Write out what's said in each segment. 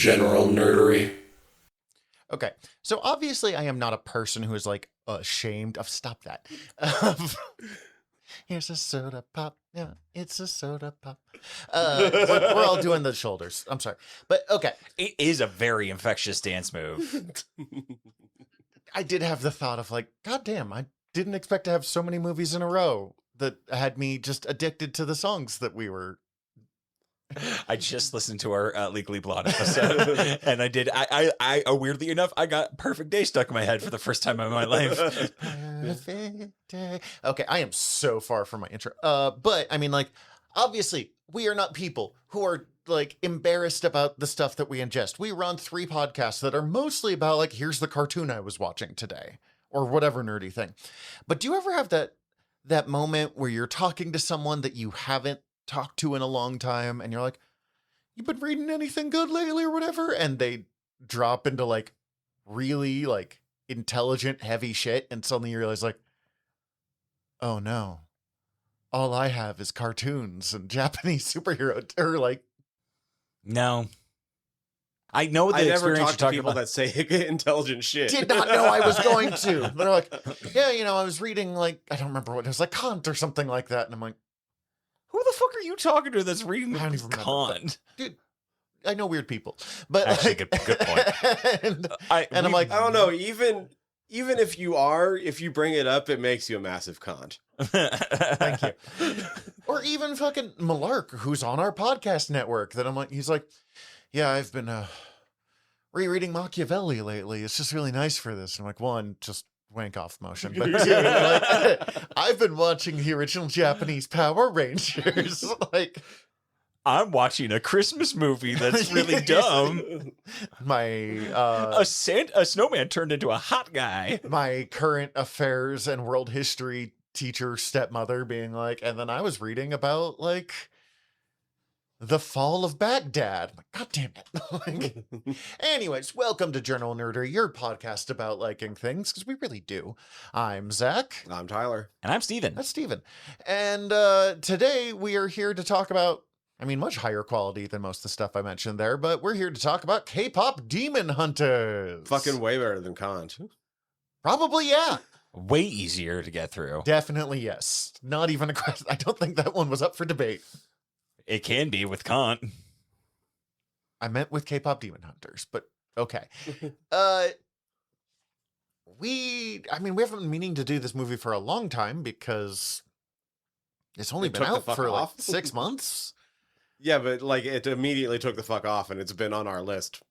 general nerdery. Okay, so obviously I am not a person who is like ashamed of. Stop that. Here's a soda pop. Yeah, it's a soda pop. We're all doing the shoulders. I'm sorry, but okay. It is a very infectious dance move. I did have the thought of like, God damn, I didn't expect to have so many movies in a row that had me just addicted to the songs that we were. I just listened to our Legally Blonde episode, and I weirdly enough, I got Perfect Day stuck in my head for the first time in my life. Perfect day. Okay, I am so far from my intro. But I mean, like, obviously, we are not people who are like embarrassed about the stuff that we ingest. We run 3 podcasts that are mostly about like, here's the cartoon I was watching today, or whatever nerdy thing. But do you ever have that moment where you're talking to someone that you haven't talked to in a long time, and you're like, you've been reading anything good lately or whatever, and they drop into like really like intelligent heavy shit, and suddenly you realize like, oh no, all I have is cartoons and Japanese superhero, or like, No, I know the I never experience you're talk to talking people about. that say intelligent shit. did not know I was going to. They're like, yeah, you know, I was reading like, I don't remember what it was, like Kant or something like that, and I'm like, Who the fuck are you talking to that's reading I don't even remember, Kant? dude, I know weird people, but Actually, like, good point. and I'm We- like, I don't know. Even if you bring it up, it makes you a massive cunt. thank you. Or even fucking Malark, who's on our podcast network, that I'm like, he's like, yeah, I've been rereading Machiavelli lately. It's just really nice for this. I'm like, one, just wank off motion, but two, like, I've been watching the original Japanese Power Rangers. Like, I'm watching a Christmas movie that's really dumb. my A snowman turned into a hot guy. my current affairs and world history teacher stepmother being like, and then I was reading about like the fall of Baghdad. I'm like, God damn it. Like, anyways, welcome to Journal Nerdery, your podcast about liking things, because we really do. I'm Zach. I'm Tyler. And I'm Steven. That's Steven. And today we are here to talk about, I mean, much higher quality than most of the stuff I mentioned there, but we're here to talk about K-pop Demon Hunters. Fucking way better than Kant. Probably, yeah. Way easier to get through. Definitely, yes. Not even a question. I don't think that one was up for debate. It can be with Kant. I meant with K-pop Demon Hunters, but okay. We haven't been meaning to do this movie for a long time because it's only It been took the out fuck for like off. 6 months. Yeah, but like it immediately took the fuck off, and it's been on our list.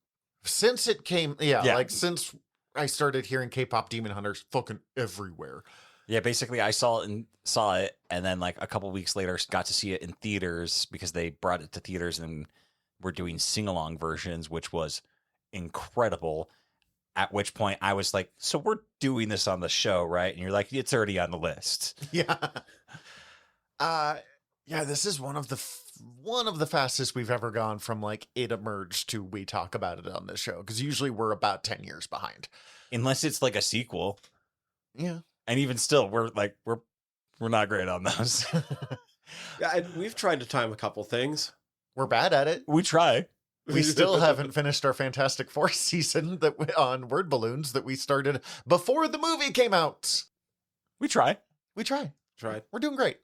Since it came, Yeah. like since I started hearing K-pop Demon Hunters fucking everywhere. Yeah, basically I saw it and then like a couple weeks later got to see it in theaters because they brought it to theaters and were doing sing-along versions, which was incredible. At which point I was like, so we're doing this on the show, right? And you're like, it's already on the list. Yeah. Yeah, this is one of the fastest we've ever gone from like it emerged to we talk about it on this show, because usually we're about 10 years behind. Unless it's like a sequel. Yeah. And even still, we're not great on those. Yeah, we've tried to time a couple things. We're bad at it. We try. We still haven't finished our Fantastic Four season on Word Balloons that we started before the movie came out. We try. We try. Tried. We're doing great.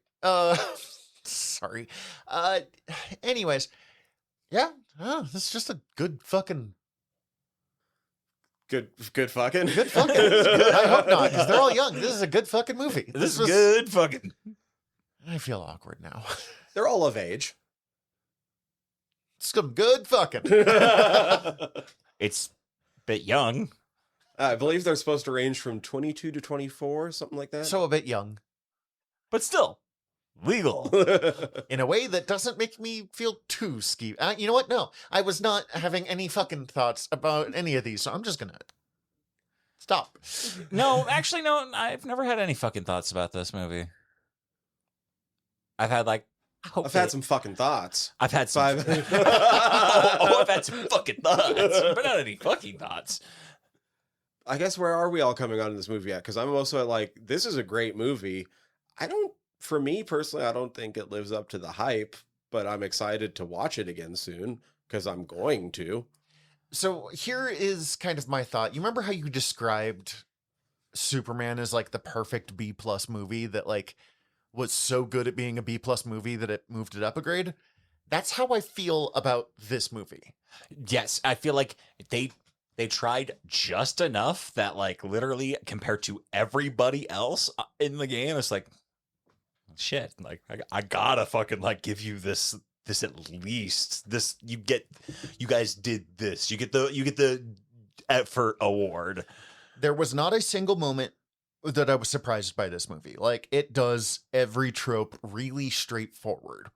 Sorry. Anyways, yeah. This is just a good fucking. Good fucking. Good fucking. I hope not, because they're all young. This is a good fucking movie. This is was good fucking. I feel awkward now. They're all of age. Some good fucking. It's a bit young. I believe they're supposed to range from 22 to 24, something like that. So a bit young. But still, legal. In a way that doesn't make me feel too skeevy. You know what? No, I was not having any fucking thoughts about any of these, so I'm just gonna stop. No, actually, no. I've never had any fucking thoughts about this movie. I've had like, I've had some fucking thoughts. I've had some. Five. I've had some fucking thoughts, but not any fucking thoughts. I guess where are we all coming on in this movie at? Because I'm also like, this is a great movie. For me personally, I don't think it lives up to the hype, but I'm excited to watch it again soon because I'm going to. So here is kind of my thought. You remember how you described Superman as like the perfect B plus movie that like was so good at being a B plus movie that it moved it up a grade? That's how I feel about this movie. Yes, I feel like they tried just enough that like literally compared to everybody else in the game, it's like shit. Like I gotta fucking like give you this at least this. You guys did this. You get the effort award. There was not a single moment that I was surprised by this movie. Like, it does every trope really straightforward.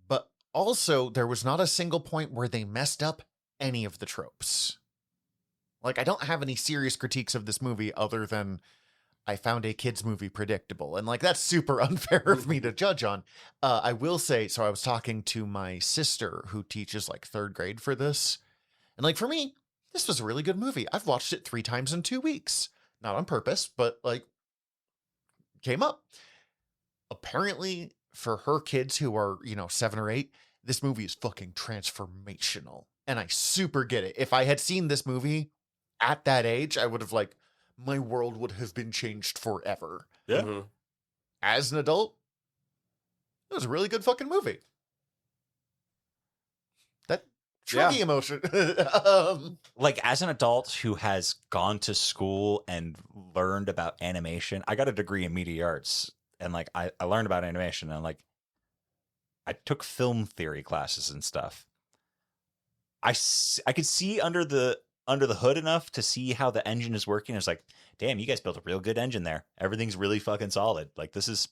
But also, there was not a single point where they messed up any of the tropes. Like, I don't have any serious critiques of this movie other than I found a kids movie predictable. And like, that's super unfair of me to judge on. I will say, so I was talking to my sister who teaches like 3rd grade for this. And like, for me, this was a really good movie. I've watched it 3 times in 2 weeks. Not on purpose, but like, came up. Apparently, for her kids who are, 7 or 8, this movie is fucking transformational. And I super get it. If I had seen this movie at that age, I would have like, my world would have been changed forever. Yeah. Mhm. As an adult, it was a really good fucking movie. That shruggy emotion. Like as an adult who has gone to school and learned about animation, I got a degree in media arts, and like I learned about animation, and like I took film theory classes and stuff. I could see under the hood enough to see how the engine is working. It's like, damn, you guys built a real good engine there. Everything's really fucking solid. Like this is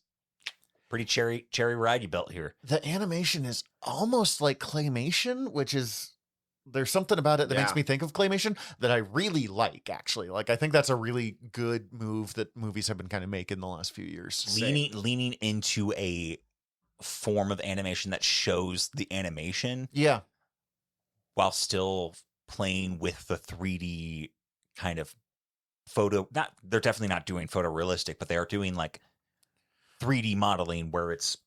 pretty cherry ride you built here. The animation is almost like claymation, which is, there's something about it that makes me think of claymation that I really like, actually. Like, I think that's a really good move that movies have been kind of making the last few years. Leaning into a form of animation that shows the animation. Yeah. While still playing with the 3D kind of photo. They're definitely not doing photorealistic, but they are doing like 3D modeling where it's.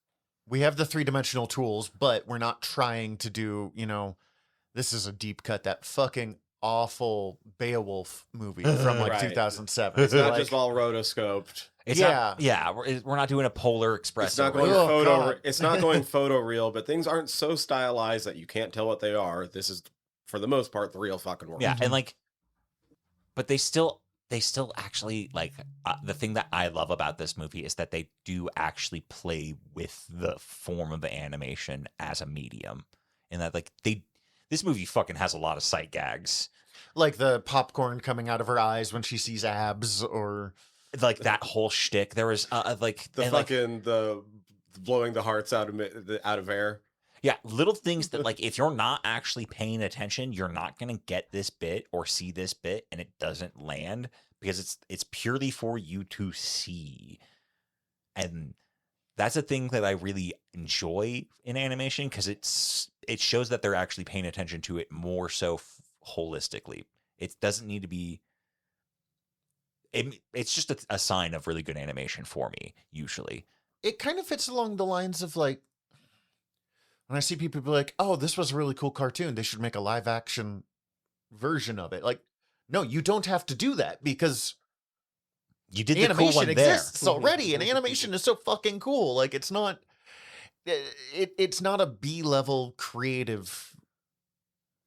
We have the 3-dimensional tools, but we're not trying to do, this is a deep cut, that fucking awful Beowulf movie from like 2007. It's not just all rotoscoped. It's we're not doing a Polar Express. It's not going It's not going photoreal, but things aren't so stylized that you can't tell what they are. This is, for the most part, the real fucking world. Yeah, and like, but they still actually like the thing that I love about this movie is that they do actually play with the form of the animation as a medium, and that like this movie fucking has a lot of sight gags, like the popcorn coming out of her eyes when she sees abs, or like that whole shtick. There was like the fucking the blowing the hearts out of air. Yeah, little things that like if you're not actually paying attention, you're not gonna get this bit or see this bit, and it doesn't land because it's purely for you to see. And that's a thing that I really enjoy in animation because it shows that they're actually paying attention to it more so holistically. It doesn't need to be. It's just a sign of really good animation for me, usually. It kind of fits along the lines of like, when I see people be like, oh, this was a really cool cartoon, they should make a live action version of it. Like, no, you don't have to do that because you did the animation cool one exists there. already, and animation is so fucking cool. Like, it's not a B-level creative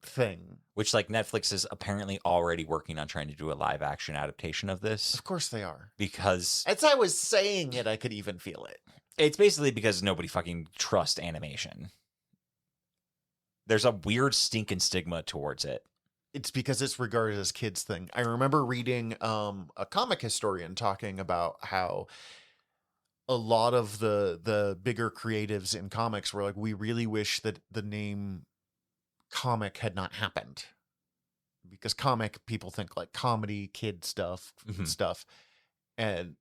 thing. Which, like, Netflix is apparently already working on trying to do a live action adaptation of this. Of course they are. Because as I was saying it, I could even feel it. It's basically because nobody fucking trusts animation. There's a weird stinking stigma towards it. It's because it's regarded as kids thing. I remember reading a comic historian talking about how a lot of the bigger creatives in comics were like, we really wish that the name comic had not happened, because comic people think like comedy, kid stuff, and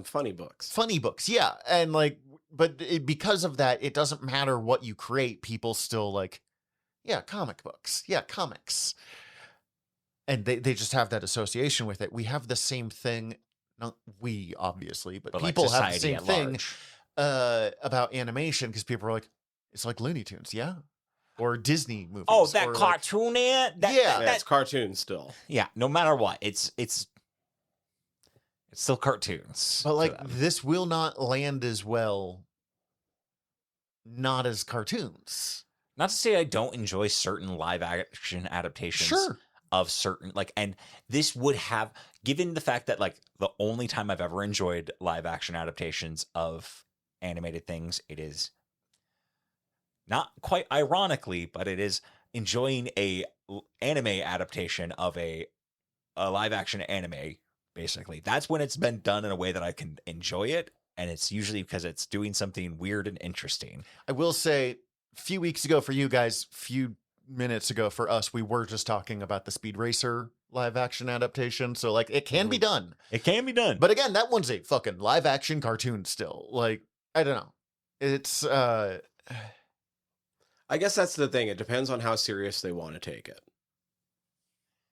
funny books. Yeah. And like, but because of that, it doesn't matter what you create. People still like, yeah, comic books. Yeah, comics. And they just have that association with it. We have the same thing. Not we, obviously, but people like have the same thing large. about animation, because people are like, it's like Looney Tunes. Yeah. or Disney movies. Oh, that or cartoon ant. Yeah. Yeah, it's cartoon still. Yeah. No matter what, it's still cartoons. But to like them. this will not land as well. Not as cartoons. Not to say I don't enjoy certain live action adaptations. Sure. Of certain and this would have, given the fact that like the only time I've ever enjoyed live action adaptations of animated things, it is not quite ironically, but it is enjoying a anime adaptation of a live action anime. Basically, that's when it's been done in a way that I can enjoy it, and it's usually because it's doing something weird and interesting. I will say, a few weeks ago for you guys, few minutes ago for us, we were just talking about the Speed Racer live action adaptation. So like it can be done. It can be done. But again, that one's a fucking live action cartoon still. Like, I don't know. It's I guess that's the thing. It depends on how serious they want to take it.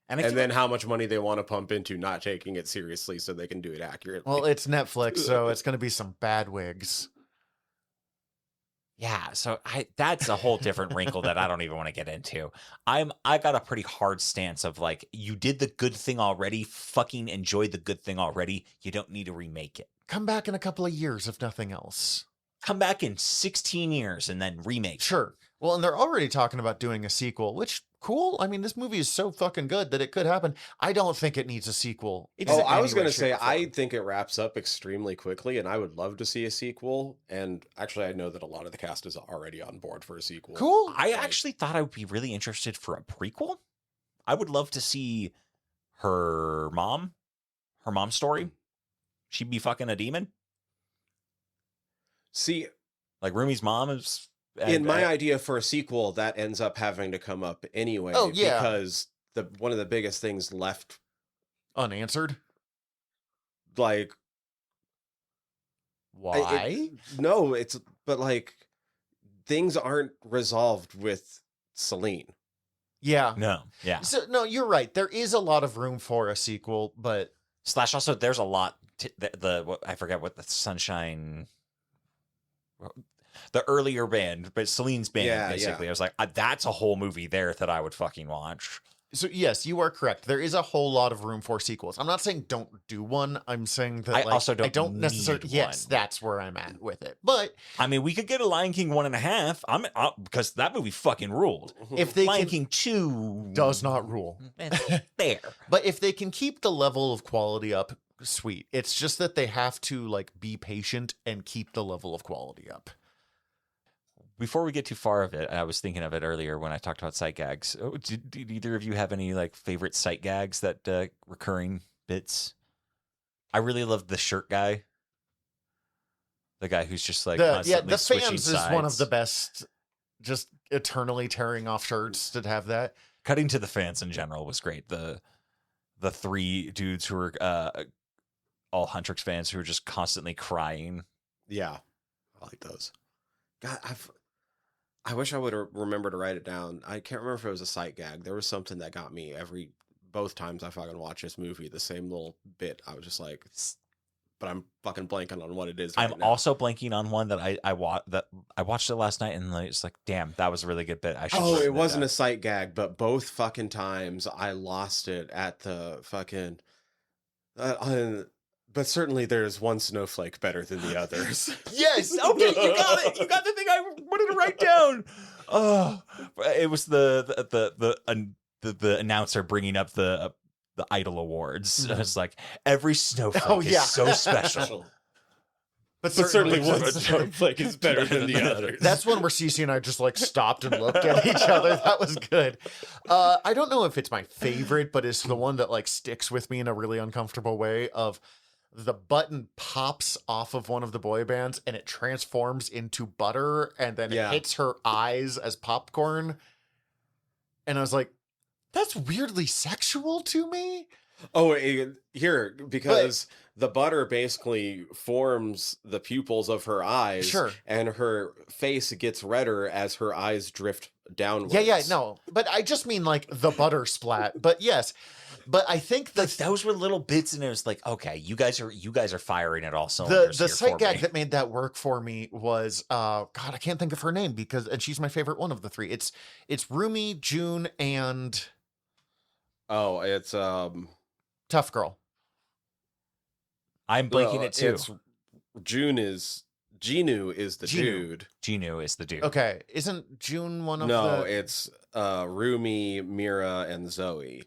and And then how much money they want to pump into not taking it seriously so they can do it accurately. well, it's Netflix, so it's gonna be some bad wigs. yeah, so that's a whole different wrinkle that I don't even want to get into. I got a pretty hard stance of like, you did the good thing already, fucking enjoy the good thing already. You don't need to remake it. Come back in a couple of years, if nothing else. Come back in 16 years and then remake. Sure. Well, and they're already talking about doing a sequel, which cool. I mean, this movie is so fucking good that it could happen. I don't think it needs a sequel. I was going to say, shape, or I form. think it wraps up extremely quickly, and I would love to see a sequel. And actually, I know that a lot of the cast is already on board for a sequel. Cool. I actually thought I would be really interested for a prequel. I would love to see her mom's story. She'd be fucking a demon. See, Like Rumi's mom is. in my idea for a sequel, that ends up having to come up anyway. Oh, yeah. Because one of the biggest things left, Unanswered. like, Why? no, but like, things aren't resolved with Celine. Yeah. No, yeah. So no, you're right. There is a lot of room for a sequel, but Slash also, there's a lot. I forget what the Sunshine. The earlier band, but Celine's band, Yeah, basically. yeah. I was like, that's a whole movie there that I would fucking watch. so yes, you are correct. There is a whole lot of room for sequels. I'm not saying don't do one. I'm saying that I like, also I don't don't necessarily. need Yes, one. that's where I'm at with it. But I mean, we could get a Lion King 1.5. I'm because that movie fucking ruled. if they Lion can, King 2 does not rule. It's there. But if they can keep the level of quality up, sweet. It's just that they have to like be patient and keep the level of quality up. Before we get too far of it, I was thinking of it earlier when I talked about sight gags. Oh, did either of you have any like favorite sight gags, that recurring bits? I really love the shirt guy. The guy who's just like constantly the switching fans is one of sides. the best. Just eternally tearing off shirts to have that. Cutting to the fans in general was great. The three dudes who were all Huntrix fans who were just constantly crying. Yeah, I like those. God, I wish I would remember to write it down. I can't remember if it was a sight gag. There was something that got me both times I fucking watched this movie. The same little bit. I was just like, but I'm fucking blanking on what it is. I'm also blanking on one that I watched it last night, and it's like, damn, that was a really good bit. I should. Oh, write it that wasn't down. a sight gag, but both fucking times I lost it at the fucking. But certainly there's one snowflake better than the others. Yes. Okay, you got it. You got the thing I wanted to write down. Oh, it was the announcer bringing up the Idol Awards. It's like every snowflake is so special. But certainly one one. snowflake is better than the others. That's one where Cece and I just like stopped and looked at each other. That was good. I don't know if it's my favorite, but it's the one that like sticks with me in a really uncomfortable way. Of the button pops off of one of the boy bands and it transforms into butter and then it hits her eyes as popcorn. And I was like, that's weirdly sexual to me. Oh, here, because the butter basically forms the pupils of her eyes. Sure. And her face gets redder as her eyes drift downwards. Yeah, no. But I just mean like the butter splat. But yes. But I think Like that those were little bits, and it was like, okay, you guys are firing at all the cylinders. the here sight for gag me. that made that work for me was God, I can't think of her name and she's my favorite one of the three. It's Rumi, June, and Oh, it's Tough Girl. I'm blinking it too. It's Genu is the Genu. dude. Genu is the dude. Okay, isn't June one of the? No, it's Rumi, Mira, and Zoe.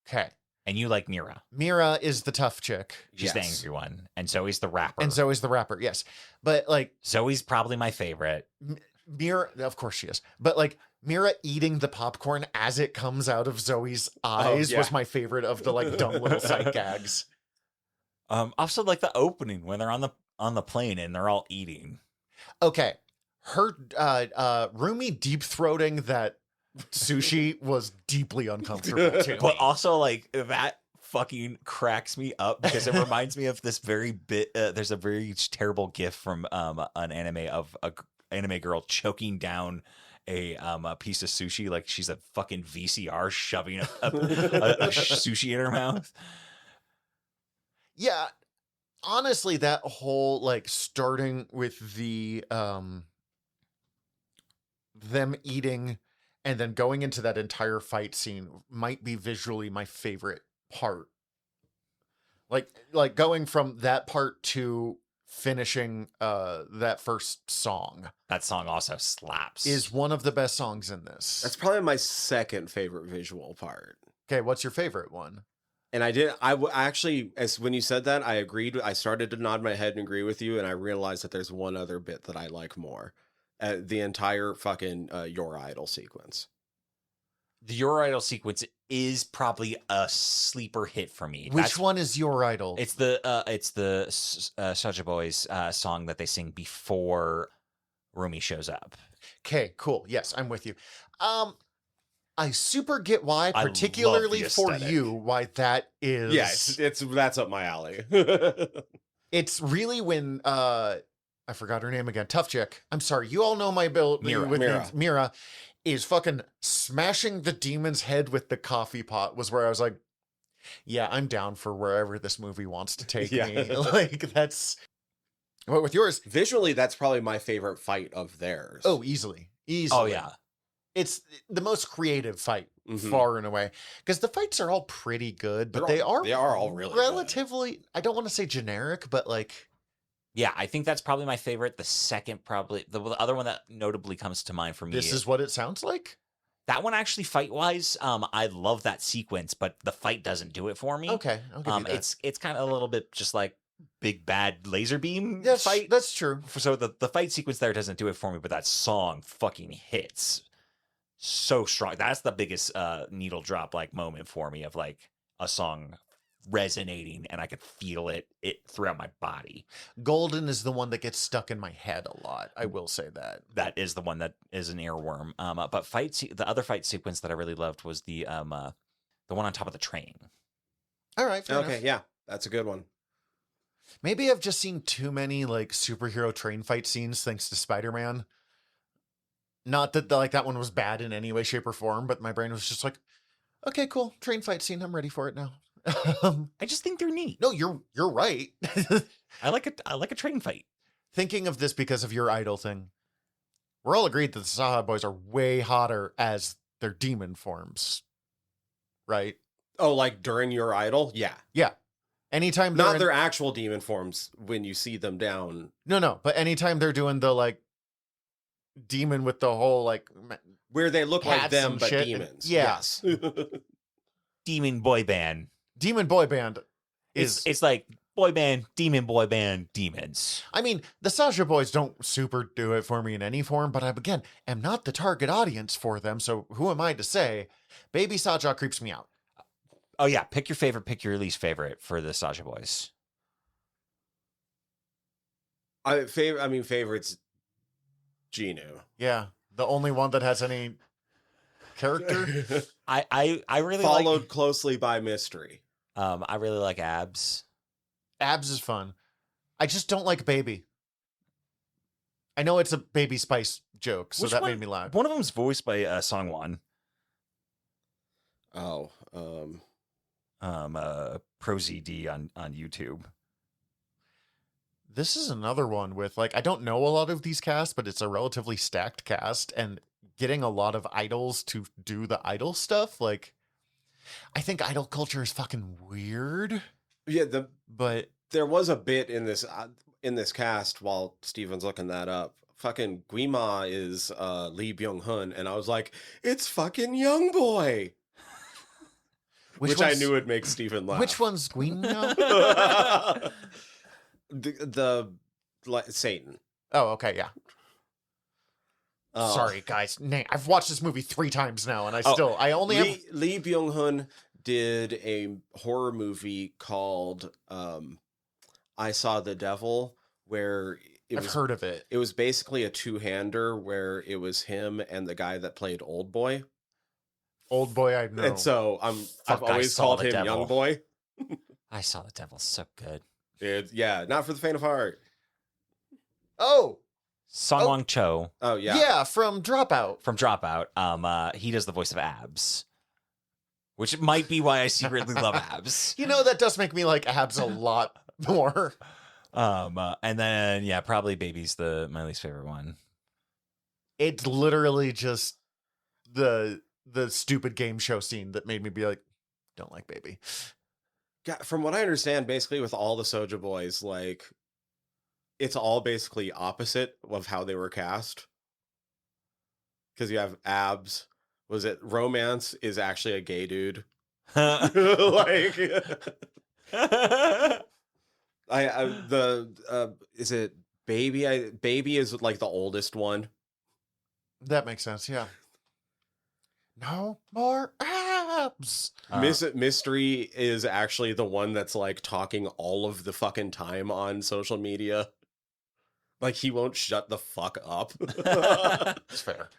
Okay, And you like Mira. Mira is the tough chick, She's the Yes. angry one, and Zoe's the rapper. and Zoe's the rapper. Yes, but like Zoe's probably my favorite. Mira, of course she is. But like Mira eating the popcorn as it comes out of Zoe's eyes yeah. was my favorite of the like dumb little sight gags. Also like the opening when they're on the plane and they're all eating. Okay, her Rumi deep throating that sushi was deeply uncomfortable too. But also like that fucking cracks me up because it reminds me of this very bit. There's a very terrible gif from an anime of a anime girl choking down a piece of sushi like she's a fucking VCR shoving a sushi in her mouth. Yeah, honestly, that whole like starting with the them eating and then going into that entire fight scene might be visually my favorite part. Like going from that part to finishing that first song That song also slaps. is one of the best songs in this. That's probably my second favorite visual part. Okay, what's your favorite one? And actually, as when you said that, I agreed. I started to nod my head and agree with you, and I realized that there's one other bit that I like more. The entire fucking Your Idol sequence. The Your Idol sequence is probably a sleeper hit for me. Which one is your idol? It's the Soulja Boy's song that they sing before Rumi shows up. Okay, cool. Yes, I'm with you. I super get why, I love particularly the for aesthetic. you, why that is. Yeah, that's up my alley. It's really when I forgot her name again. Tough chick. I'm sorry. You all know my ability Mira. with Mira. names. Mira is fucking smashing the demon's head with the coffee pot was where I was like, yeah, I'm down for wherever this movie wants to take Yeah. me. Like that's what with yours. Visually, that's probably my favorite fight of theirs. Oh, easily. Easily. Oh yeah. It's the most creative fight Mhm. far and away because the fights are all pretty good, but they are all really good. relatively, I don't want to say generic, but like Yeah, I think that's probably my favorite. The second, probably the other one that notably comes to mind for me. this is what it sounds like. That one actually fight wise. I love that sequence, but the fight doesn't do it for me. Okay, I'll give you that. It's kind of a little bit just like big bad laser beam Yes, fight. that's true. So the fight sequence there doesn't do it for me, but that song fucking hits so strong. That's the biggest needle drop like moment for me of like a song resonating and I could feel it throughout my body. Golden is the one that gets stuck in my head a lot. I will say that. That is the one that is an earworm. But the other fight sequence that I really loved was the one on top of the train. All right. Fair Okay, enough. yeah, that's a good one. Maybe I've just seen too many like superhero train fight scenes thanks to Spider-Man. Not that like that one was bad in any way, shape, or form, but my brain was just like, okay, cool, train fight scene. I'm ready for it now. I just think they're neat. No, you're right. I like a train fight. Thinking of this because of your idol thing, we're all agreed that the Saha boys are way hotter as their demon forms, right? Oh, like during Your Idol? Yeah. Yeah. Anytime they're Not their actual demon forms when you see them down. no, but anytime they're doing the like demon with the whole like Where they look like Hats them, and but shit. demons. Yeah. Yes. Demon boy band. demon boy band is. It's like boy band, demons. I mean, the Sasha boys don't super do it for me in any form, but I again am not the target audience for them. So who am I to say? Baby Saja creeps me out. Oh yeah, pick your favorite, pick your least favorite for the Sasha boys. Favorite's Genu. Yeah, the only one that has any character. I really Followed closely by Mystery. I really like Abs. Abs is fun. I just don't like Baby. I know it's a Baby Spice joke, so Which that one- made me laugh. One of them's voiced by Songwon, Oh, ProZD on YouTube. This is another one with, like, I don't know a lot of these casts, but it's a relatively stacked cast, and getting a lot of idols to do the idol stuff, like, I think idol culture is fucking weird, yeah. but There was a bit in this cast while Steven's looking that up. Fucking Guima is Lee Byung Hun, and I was like, it's fucking Young Boy, which I knew would make Steven laugh. Which one's Queen now? Satan. Oh, okay, yeah. Oh. Sorry, guys. I've watched this movie 3 times now, and I only have... Lee Byung Hun did a horror movie called I Saw the Devil, where I've heard of it. It was basically a two-hander where it was him and the guy that played Old Boy. Old Boy, I know. And so I've always called him Young Boy. I Saw the Devil, so good. Yeah, not for the faint of heart. Oh! Songwon Cho. Oh, yeah. Yeah, from Dropout. From Dropout. He does the voice of Abs, which might be why I secretly love Abs. You know, that does make me like Abs a lot more. And then, yeah, probably Baby's my least favorite one. It's literally just the stupid game show scene that made me be like, don't like Baby. God, from what I understand, basically with all the Soulja Boys, like, it's all basically opposite of how they were cast. Because you have Abs. Was it Romance is actually a gay dude? Like, is it Baby? Baby is like the oldest one. That makes sense, yeah. No more Abs. Mystery is actually the one that's like talking all of the fucking time on social media. Like, he won't shut the fuck up. It's fair.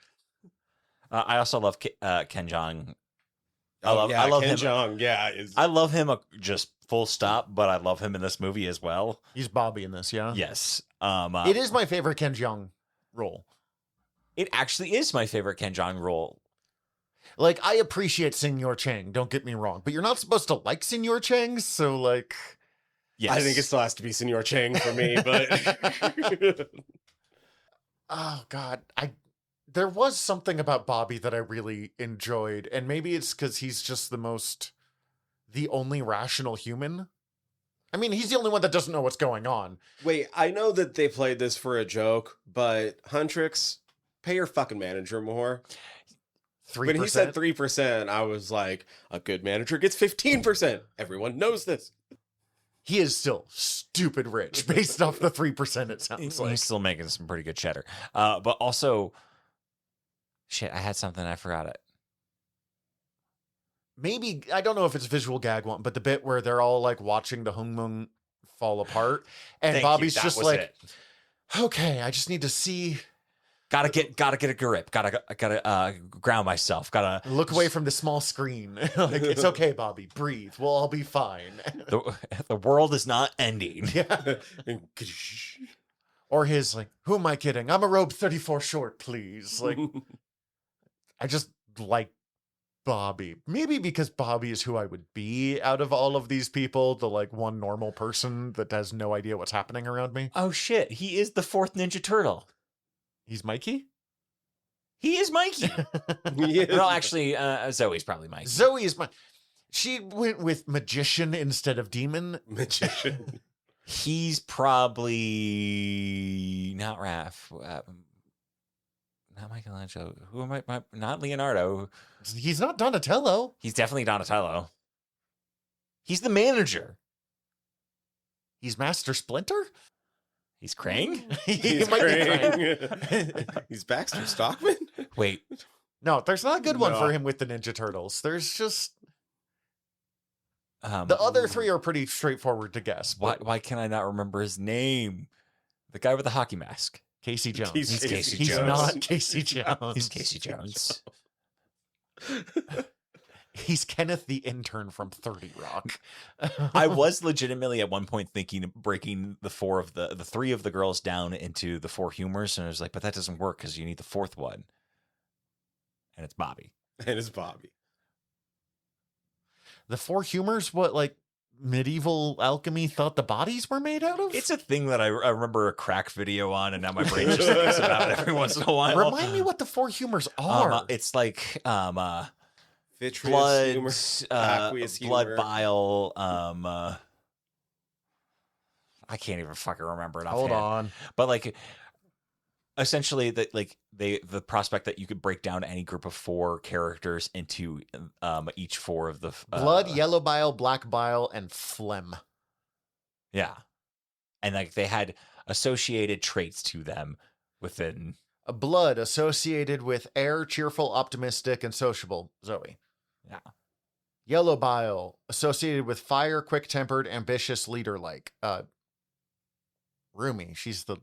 I also love Ken Jeong. I love Ken him. Jeong, yeah. I love him just full stop, but I love him in this movie as well. He's Bobby in this, yeah? Yes. It is my favorite Ken Jeong role. It actually is my favorite Ken Jeong role. Like, I appreciate Senor Chang, don't get me wrong, but you're not supposed to like Senor Chang, so, like... Yes. I think it still has to be Senor Chang for me, but... Oh, God. There was something about Bobby that I really enjoyed, and maybe it's because he's just the only rational human. I mean, he's the only one that doesn't know what's going on. Wait, I know that they played this for a joke, but Huntrix, pay your fucking manager more. 3%? When he said 3%, I was like, a good manager gets 15%. Everyone knows this. He is still stupid rich based off the 3%, it sounds He's like. still making some pretty good cheddar. But also, shit, I had something, I forgot it. Maybe, I don't know if it's visual gag one, but the bit where they're all like watching the Hongmoon fall apart, and Thank Bobby's you, that just was like, it. okay, I just need to see, Gotta get a grip. Gotta ground myself. Gotta look away from the small screen. Like, it's okay, Bobby, breathe. We'll all be fine. the world is not ending. Yeah. Or his like, who am I kidding? I'm a robe 34 short, please. Like, I just like Bobby. Maybe because Bobby is who I would be out of all of these people, the like one normal person that has no idea what's happening around me. Oh shit, he is the 4th Ninja Turtle. He's Mikey? He is Mikey. No, actually, Zoe's probably Mikey. Zoe is she went with magician instead of demon. Magician. He's probably not Raph. Not Michelangelo. Who am I? Not Leonardo. He's not Donatello. He's definitely Donatello. He's the manager. He's Master Splinter? He's Krang? He might be Krang. He's Baxter Stockman? Wait. No, there's not a good one No. for him with the Ninja Turtles. There's just... The the other 3 are pretty straightforward to guess. Why can I not remember his name? The guy with the hockey mask. Casey Jones. He's Casey He's Jones. not Casey Jones. He's Casey Jones. He's Kenneth the intern from 30 Rock. I was legitimately at one point thinking of breaking the three of the girls down into the four humors, and I was like, but that doesn't work because you need the fourth one, and it's Bobby. And it's Bobby. The four humors, what, like medieval alchemy thought the bodies were made out of? It's a thing that I remember a crack video on, and now my brain just thinks about it every once in a while. Remind me what the four humors are. It's like Vitreous blood, humor, aqueous blood, humor. bile. I can't even fucking remember it. Hold on. But like, essentially, that like the prospect that you could break down any group of four characters into each four of the Blood, yellow bile, black bile, and phlegm. Yeah, and like they had associated traits to them within. Blood associated with air, cheerful, optimistic, and sociable. Zoe. Yeah. Yellow bile associated with fire, quick-tempered, ambitious, leader-like. Rumi, she's the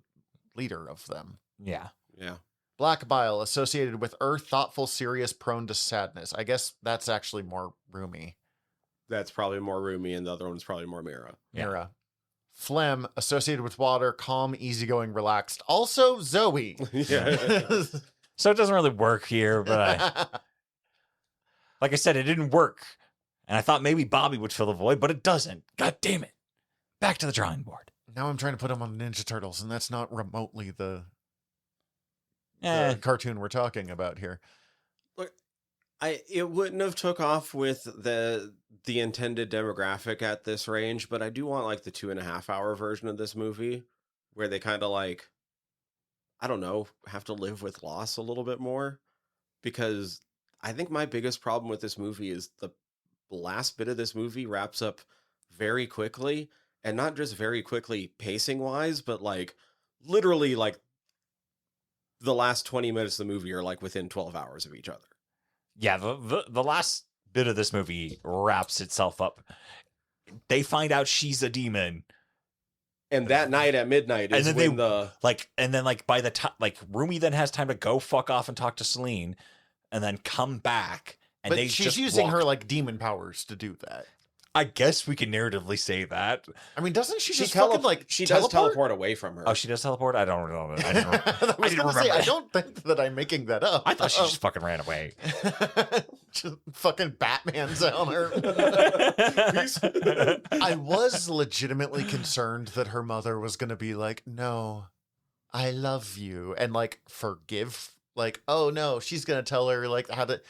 leader of them. Yeah. Yeah. Black bile associated with earth, thoughtful, serious, prone to sadness. I guess that's actually more Rumi. That's probably more Rumi, and the other one's probably more Mira. Yeah. Mira. Phlegm associated with water, calm, easygoing, relaxed. Also Zoe. Yeah. So it doesn't really work here, but like I said, it didn't work. And I thought maybe Bobby would fill the void, but it doesn't. God damn it. Back to the drawing board. Now I'm trying to put him on Ninja Turtles, and that's not remotely the Eh, cartoon we're talking about here. It wouldn't have took off with the intended demographic at this range, but I do want like the 2.5 hour version of this movie where they kind of like, I don't know, have to live with loss a little bit more, because I think my biggest problem with this movie is the last bit of this movie wraps up very quickly, and not just very quickly pacing wise, but like literally like the last 20 minutes of the movie are like within 12 hours of each other. yeah, the last bit of this movie wraps itself up. They find out she's a demon. And that night at midnight is And then when the And then like by the time like Rumi then has time to go fuck off and talk to Celine and then come back. And But they she's just using walk. her like demon powers to do that. I guess we can narratively say that. I mean, doesn't she she just fucking like she does teleport away from her. Oh, she does teleport? I don't know. I didn't, I didn't remember. I don't think that I'm making that up. I thought she just fucking ran away. Just fucking Batman's on her. I was legitimately concerned that her mother was going to be like, no, I love you. And like, forgive. Like, oh no, she's going to tell her like how to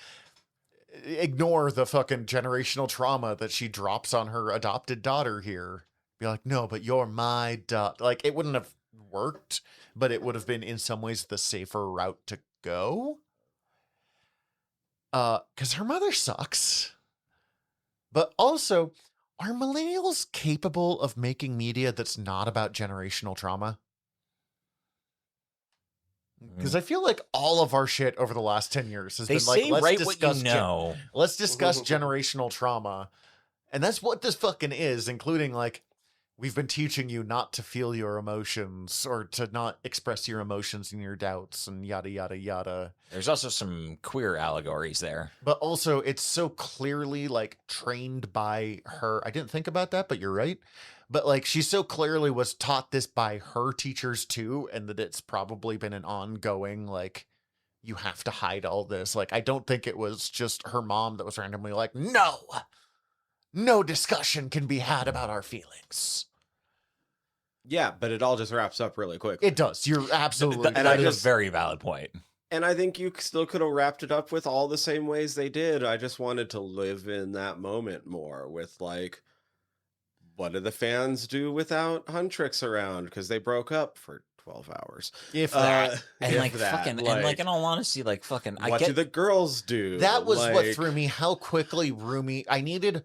ignore the fucking generational trauma that she drops on her adopted daughter here. Be like, no, but you're my daughter. Like, it wouldn't have worked, but it would have been in some ways the safer route to go. Because her mother sucks. But also, are millennials capable of making media that's not about generational trauma? Because I feel like all of our shit over the last 10 years has They been like, say let's right discuss what you know. let's discuss generational trauma. And that's what this fucking is, including like, we've been teaching you not to feel your emotions or to not express your emotions and your doubts and yada, yada, yada. There's also some queer allegories there. But also, it's so clearly like trained by her. I didn't think about that, but you're right. But like, she so clearly was taught this by her teachers too, and that it's probably been an ongoing, like, you have to hide all this. Like, I don't think it was just her mom that was randomly like, no discussion can be had about our feelings. Yeah, but it all just wraps up really quick. It does. You're absolutely And I that is just- a very valid point. And I think you still could have wrapped it up with all the same ways they did. I just wanted to live in that moment more with like, what do the fans do without Huntrix around? Because they broke up for 12 hours. if that. And if like that, fucking and like in all honesty, like fucking what do the girls do? That was what Like, threw me. How quickly Rumi. I needed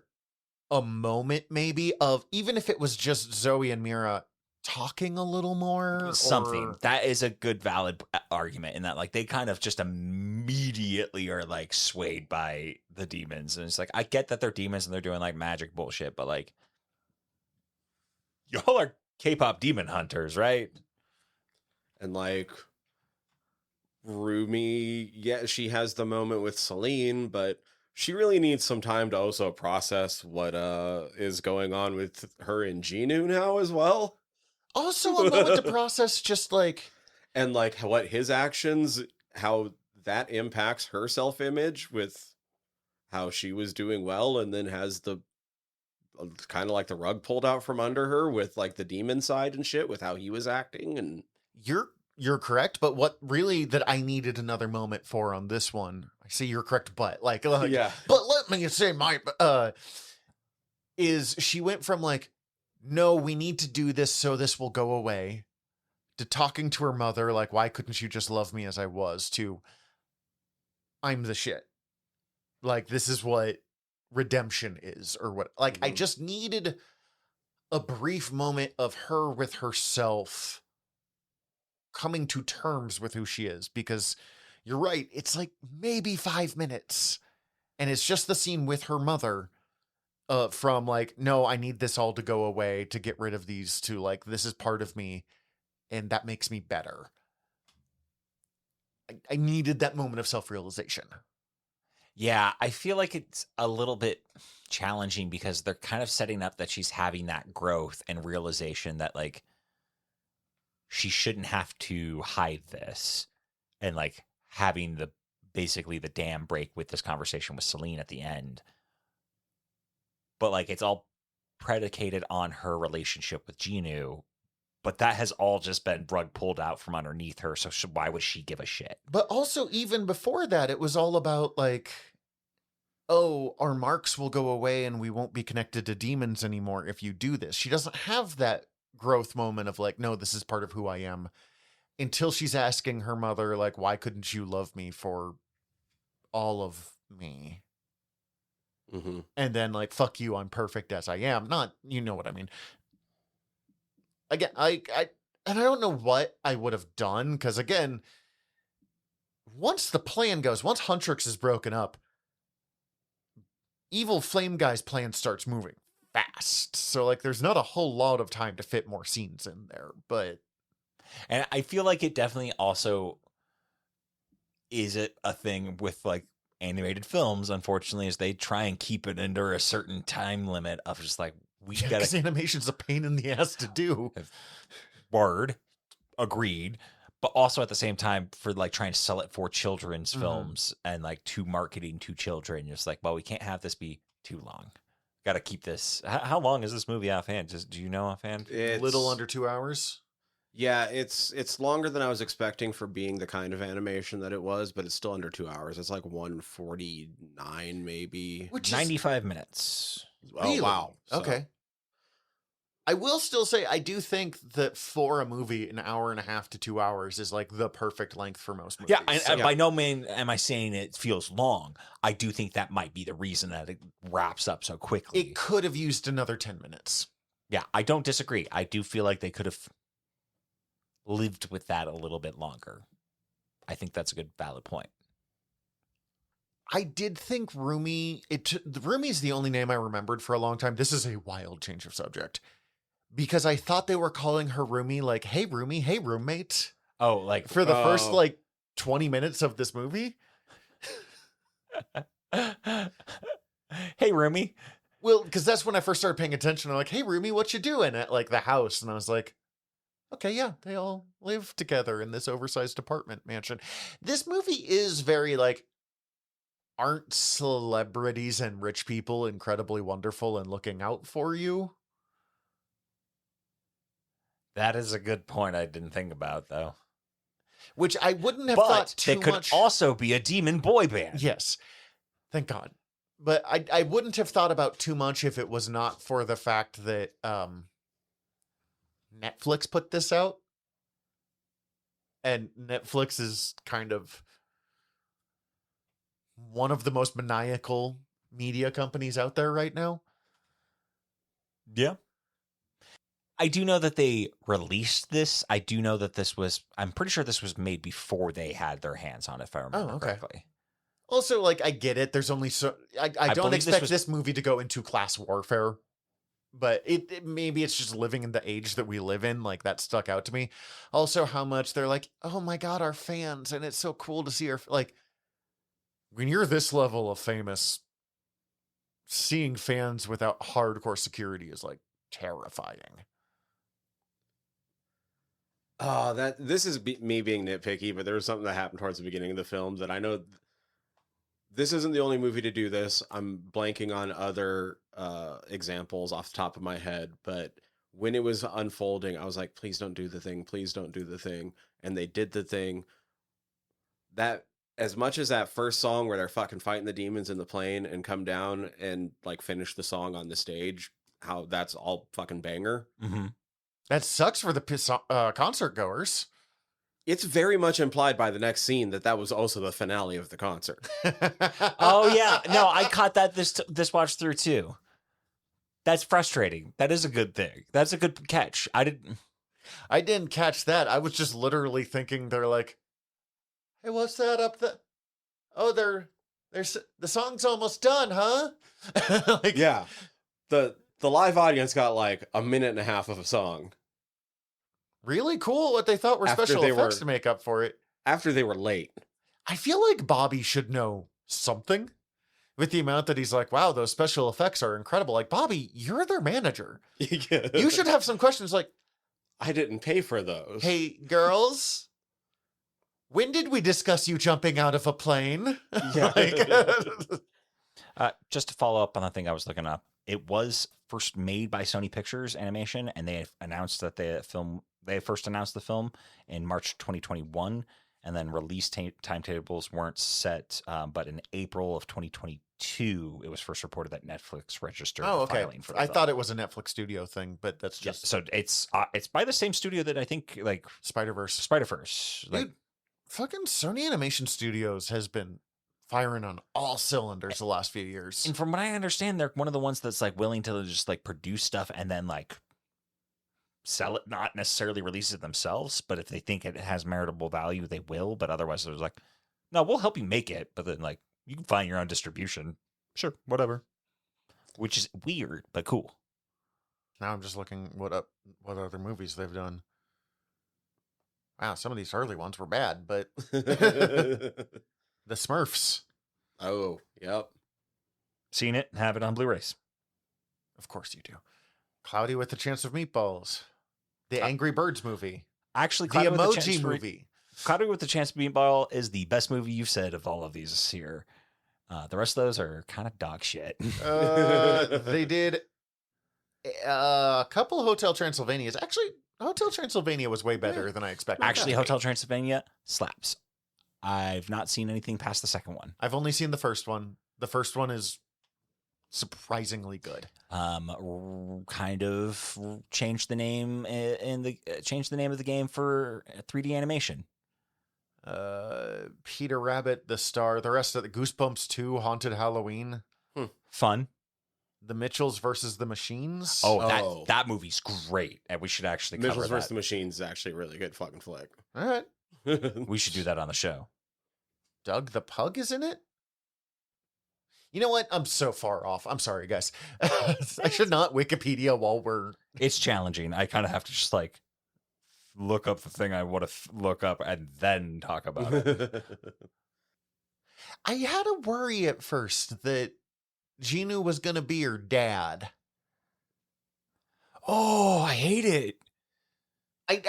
a moment, maybe, of even if it was just Zoe and Mira talking a little more. something or- that is a good valid argument in that like they kind of just immediately are like swayed by the demons, and it's like I get that they're demons and they're doing like magic bullshit, but like y'all are K-pop demon hunters, right? And like Rumi, yeah, she has the moment with Celine, but she really needs some time to also process what is going on with her and Genu now as well. Also, a moment to process just like, And like what his actions, how that impacts her self-image with how she was doing well and then has the kind of like the rug pulled out from under her with like the demon side and shit with how he was acting. And you're correct, but what really that I needed another moment for on this one, I see you're correct, but like yeah, but let me say my is she went from like, no, we need to do this so this will go away, to talking to her mother like, why couldn't you just love me as I was, to I'm the shit. Like, this is what redemption is, or what, like, I just needed a brief moment of her with herself coming to terms with who she is, because you're right, it's like maybe 5 minutes, and it's just the scene with her mother, from like, no, I need this all to go away, to get rid of these, to like, this is part of me and that makes me better. I needed that moment of self-realization. Yeah, I feel like it's a little bit challenging because they're kind of setting up that she's having that growth and realization that like she shouldn't have to hide this, and like having the basically the dam break with this conversation with Celine at the end. But like it's all predicated on her relationship with Genu, but that has all just been rug pulled out from underneath her. So why would she give a shit? But also, even before that, it was all about like, oh, our marks will go away and we won't be connected to demons anymore if you do this. She doesn't have that growth moment of like, no, this is part of who I am, until she's asking her mother, like, why couldn't you love me for all of me? mm-hmm. And then like, fuck you, I'm perfect as I am. Not, you know what I mean? Again, and I don't know what I would have done, because again, once the plan goes, once Huntrix is broken up, Evil Flame Guy's plan starts moving fast. So like, there's not a whole lot of time to fit more scenes in there, but. And I feel like it definitely also is a thing with like animated films, unfortunately, is they try and keep it under a certain time limit of just like, we Yeah, gotta. because animation's a pain in the ass to do. Word, agreed. But also at the same time, for like trying to sell it for children's films and like to marketing to children, just like, well, we can't have this be too long. Got to keep this. How long is this movie offhand? Do you know offhand? It's little under 2 hours. Yeah, it's longer than I was expecting for being the kind of animation that it was, but it's still under 2 hours. It's like 149 maybe. Which 95 minutes. Really? Oh wow. So, okay. I will still say, I do think that for a movie, an hour and a half to 2 hours is like the perfect length for most movies. Yeah, and by no means am I saying it feels long. I do think that might be the reason that it wraps up so quickly. It could have used another 10 minutes. Yeah, I don't disagree. I do feel like they could have lived with that a little bit longer. I think that's a good, valid point. I did think Rumi, Rumi's the only name I remembered for a long time. This is a wild change of subject, because I thought they were calling her Rumi like, hey, Rumi, hey, roommate. Oh, like for the first like 20 minutes of this movie. Hey, Rumi. Well, because that's when I first started paying attention. I'm like, hey, Rumi, what you doing at like the house? And I was like, okay, yeah, they all live together in this oversized apartment mansion. This movie is very like, aren't celebrities and rich people incredibly wonderful and looking out for you? That is a good point I didn't think about, though. Which I wouldn't have but thought too much. They could also be a demon boy band. Yes. Thank God. But I wouldn't have thought about too much if it was not for the fact that Netflix put this out. And Netflix is kind of one of the most maniacal media companies out there right now. Yeah. I do know that they released this. I do know that I'm pretty sure this was made before they had their hands on it, if I remember correctly. Also, like, I get it. There's only I don't expect this movie to go into class warfare, but maybe it's just living in the age that we live in. Like, that stuck out to me. Also, how much they're like, oh my God, our fans. And it's so cool to see our, like, when you're this level of famous, seeing fans without hardcore security is like terrifying. Oh, this is me being nitpicky, but there was something that happened towards the beginning of the film that I know this isn't the only movie to do this. I'm blanking on other examples off the top of my head, but when it was unfolding, I was like, please don't do the thing. Please don't do the thing. And they did the thing. That, as much as that first song where they're fucking fighting the demons in the plane and come down and like finish the song on the stage, how that's all fucking banger. Mm-hmm. That sucks for the concert goers. It's very much implied by the next scene that was also the finale of the concert. Oh yeah, no, I caught that this watch through too. That's frustrating. That is a good thing. That's a good catch. I didn't catch that. I was just literally thinking they're like, "Hey, what's that up there? Oh, there's the song's almost done, huh?" Like, yeah, the live audience got like a minute and a half of a song. Really cool what they thought were special effects to make up for it. After they were late. I feel like Bobby should know something with the amount that he's like, wow, those special effects are incredible. Like, Bobby, you're their manager. Yeah. You should have some questions like, I didn't pay for those. Hey, girls, when did we discuss you jumping out of a plane? Yeah. Just to follow up on the thing I was looking up, it was first made by Sony Pictures Animation, and they announced that they first announced the film in March 2021, and then release timetables weren't set, but in April of 2022, it was first reported that Netflix registered filing for the I film. thought it was a Netflix studio thing, but that's just... So it's by the same studio that I think, like... Spider-Verse. Like, dude, fucking Sony Animation Studios has been firing on all cylinders the last few years. And from what I understand, they're one of the ones that's like willing to just like produce stuff and then like sell it, not necessarily release it themselves, but if they think it has meritable value, they will. But otherwise, they're like, no, we'll help you make it, but then like you can find your own distribution. Sure, whatever. Which is weird, but cool. Now I'm just looking what other movies they've done. Wow, some of these early ones were bad, but The Smurfs. Oh, yep. Seen it, have it on Blu-rays. Of course you do. Cloudy with a Chance of Meatballs. The Angry Birds movie. Actually, the Emoji movie. Cloudy with a Chance of Meatball is the best movie you've said of all of these here. The rest of those are kind of dog shit. They did a couple of Hotel Transylvanias. Actually, Hotel Transylvania was way better than I expected. Actually, Hotel Transylvania slaps. I've not seen anything past the second one. I've only seen the first one. The first one is surprisingly good. Kind of changed the name changed the name of the game for 3D animation. Peter Rabbit, the star. The rest of the Goosebumps 2, Haunted Halloween. Fun. The Mitchells versus the Machines. Oh, that movie's great, and we should actually cover Mitchells that. versus the Machines is actually a really good fucking flick. All right. We should do that on the show. Doug the Pug is in it? You know what? I'm so far off. I'm sorry, guys. I should not Wikipedia while we're... It's challenging. I kind of have to just like look up the thing I want to look up and then talk about it. I had a worry at first that Genu was going to be her dad. Oh, I hate it.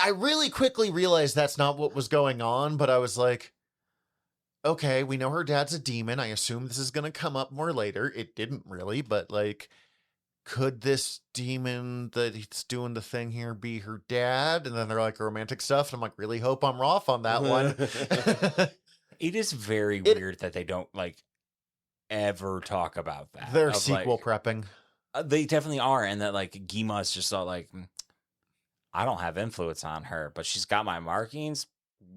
I really quickly realized that's not what was going on, but I was like, okay, we know her dad's a demon. I assume this is going to come up more later. It didn't really, but like, could this demon that he's doing the thing here be her dad? And then they're like romantic stuff. And I'm like, really hope I'm off on that one. It is very weird that they don't like ever talk about that. They're sequel prepping. They definitely are. And that like Gima is just all like, I don't have influence on her, but she's got my markings.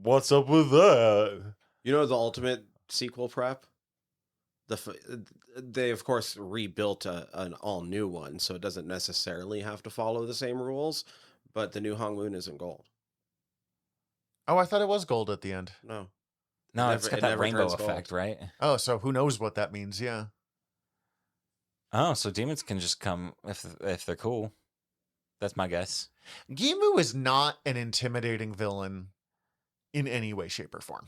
What's up with that? You know the ultimate sequel prep? They, of course, rebuilt an all-new one, so it doesn't necessarily have to follow the same rules, but the new Hongmoon isn't gold. Oh, I thought it was gold at the end. No. No, it's got that rainbow effect, right? Oh, so who knows what that means, yeah. Oh, so demons can just come if they're cool. That's my guess. Gimu is not an intimidating villain in any way, shape, or form.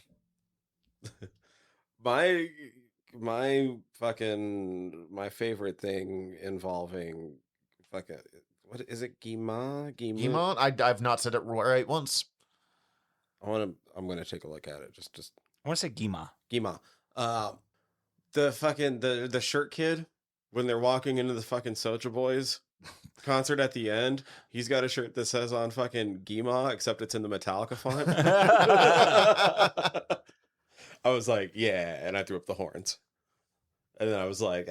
my favorite thing involving fucking what is it? Gima? Gimon? I've not said it right once. I'm gonna take a look at it. Just I want to say Gima. Gima. The fucking the shirt kid when they're walking into the fucking Soulja Boys concert at the end, he's got a shirt that says on fucking Gima, except it's in the Metallica font. I was like, yeah, and I threw up the horns. And then I was like,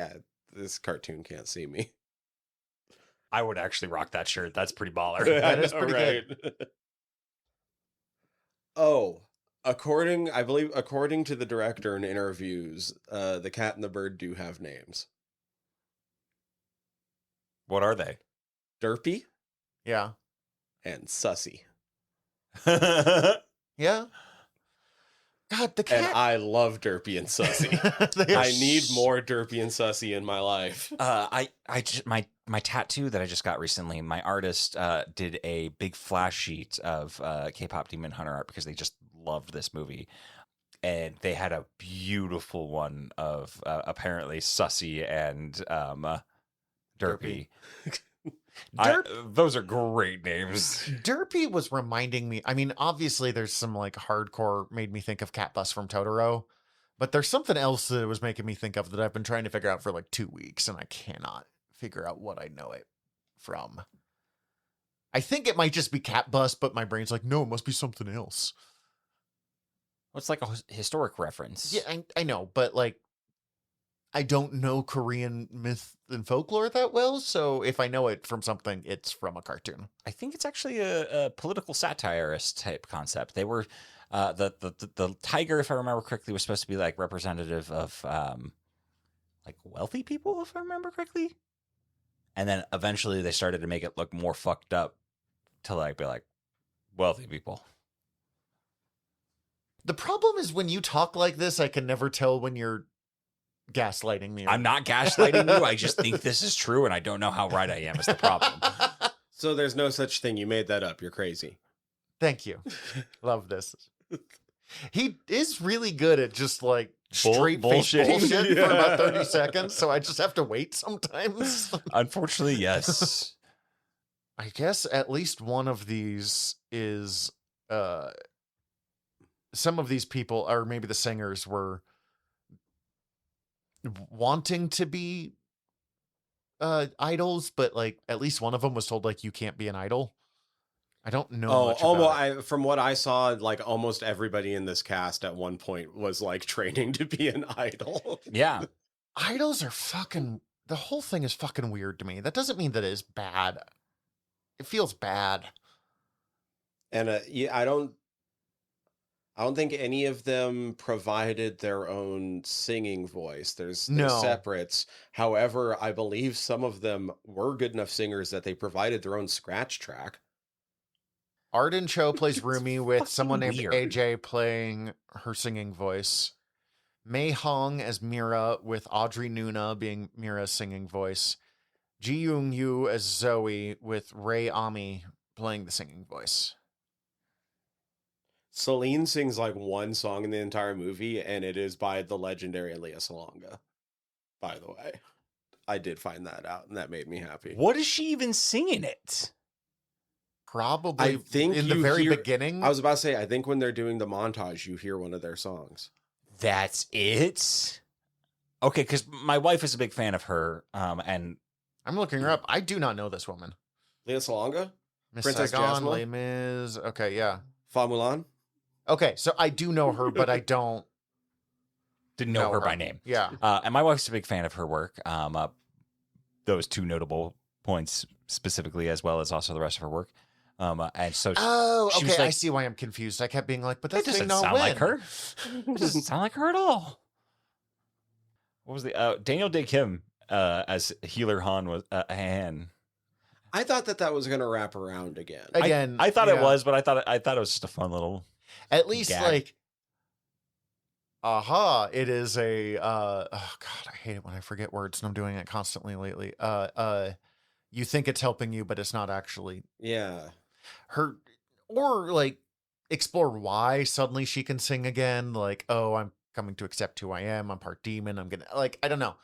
this cartoon can't see me. I would actually rock that shirt. That's pretty baller. That is pretty good. Oh, according to the director in interviews, the cat and the bird do have names. What are they? Derpy Yeah. and Sussy. Yeah. God, the cat. And I love Derpy and Sussy. I need more Derpy and Sussy in my life. My tattoo that I just got recently, my artist did a big flash sheet of K-pop Demon Hunter art because they just loved this movie. And they had a beautiful one of apparently Sussy and Derpy. Those are great names. Derpy was reminding me. I mean, obviously, there's some like hardcore made me think of Cat Bus from Totoro, but there's something else that it was making me think of that I've been trying to figure out for like 2 weeks, and I cannot figure out what I know it from. I think it might just be Cat Bus, but my brain's like, no, it must be something else. Well, it's like a historic reference. Yeah, I know, but like, I don't know Korean myth and folklore that well, so if I know it from something, it's from a cartoon. I think it's actually a political satirist type concept. They were the tiger, if I remember correctly, was supposed to be like representative of like wealthy people, if I remember correctly. And then eventually they started to make it look more fucked up to like be like wealthy people. The problem is when you talk like this, I can never tell when you're gaslighting me. I'm not gaslighting you. I just think this is true, and I don't know how right I am is the problem. So there's no such thing. You made that up. You're crazy. Thank you. Love this. He is really good at just like straight bullshit. bullshit Yeah. for about 30 seconds, so I just have to wait sometimes. Unfortunately, yes. I guess at least one of these is some of these people, or maybe the singers, were wanting to be idols, but like at least one of them was told like you can't be an idol. I don't know much about it. From what I saw, like almost everybody in this cast at one point was like training to be an idol. Yeah. Idols are fucking, the whole thing is fucking weird to me. That doesn't mean that it is bad. It feels bad. And yeah, I don't think any of them provided their own singing voice. There's No. separates. However, I believe some of them were good enough singers that they provided their own scratch track. Arden Cho plays It's Rumi with someone named weird. AJ playing her singing voice. Mei Hong as Mira with Audrey Nuna being Mira's singing voice. Ji Young Yu as Zoe with Ray Ami playing the singing voice. Celine sings like one song in the entire movie, and it is by the legendary Leah Salonga. By the way, I did find that out, and that made me happy. What does she even sing in it? Probably I think in the you very hear- beginning. I was about to say, I think when they're doing the montage, you hear one of their songs. That's it? Okay, because my wife is a big fan of her, and I'm looking her up. I do not know this woman. Leah Salonga, Miss Princess Saigon, Jasmine? Les Mis. Okay, yeah. Fa Mulan. Okay, so I do know her, but I don't didn't know her by name. Yeah. And my wife's a big fan of her work. Those two notable points specifically, as well as also the rest of her work. And so Oh, she okay. was like, I see why I'm confused. I kept being like, but that that's doesn't not sound like when. her. It doesn't sound like her at all. What was the Daniel Day Kim as Healer Han was Han? I thought that was going to wrap around again. Again, I thought it yeah. was, but I thought it was just a fun little. At least gag. like, it is a oh god, I hate it when I forget words, and I'm doing it constantly lately. You think it's helping you, but it's not actually Yeah. her. Or like explore why suddenly she can sing again. Like, oh, I'm coming to accept who I am. I'm part demon. I'm gonna like, I don't know.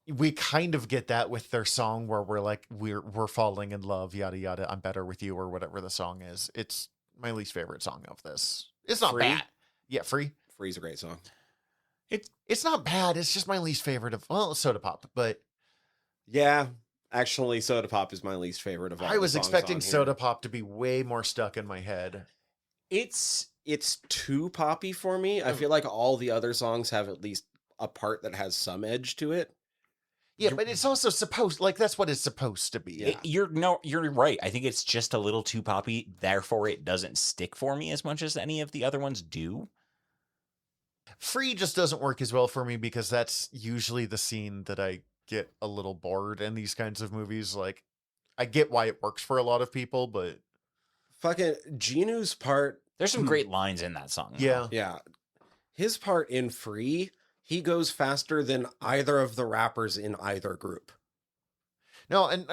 We kind of get that with their song where we're like, we're falling in love, yada yada. I'm better with you, or whatever the song is. It's my least favorite song of this. It's not Free? bad. Yeah, Free. Free's a great song. It's not bad. It's just my least favorite of Soda Pop. But Yeah, actually, Soda Pop is my least favorite of all. I the was songs expecting on here. Soda Pop to be way more stuck in my head. It's too poppy for me. I feel like all the other songs have at least a part that has some edge to it. Yeah, but it's also supposed like that's what it's supposed to be. Yeah. You're right. I think it's just a little too poppy. Therefore, it doesn't stick for me as much as any of the other ones do. Free just doesn't work as well for me because that's usually the scene that I get a little bored in these kinds of movies. Like, I get why it works for a lot of people, but Fucking Genu's part. There's some great lines in that song. yeah. Yeah. His part in Free, he goes faster than either of the rappers in either group. No, and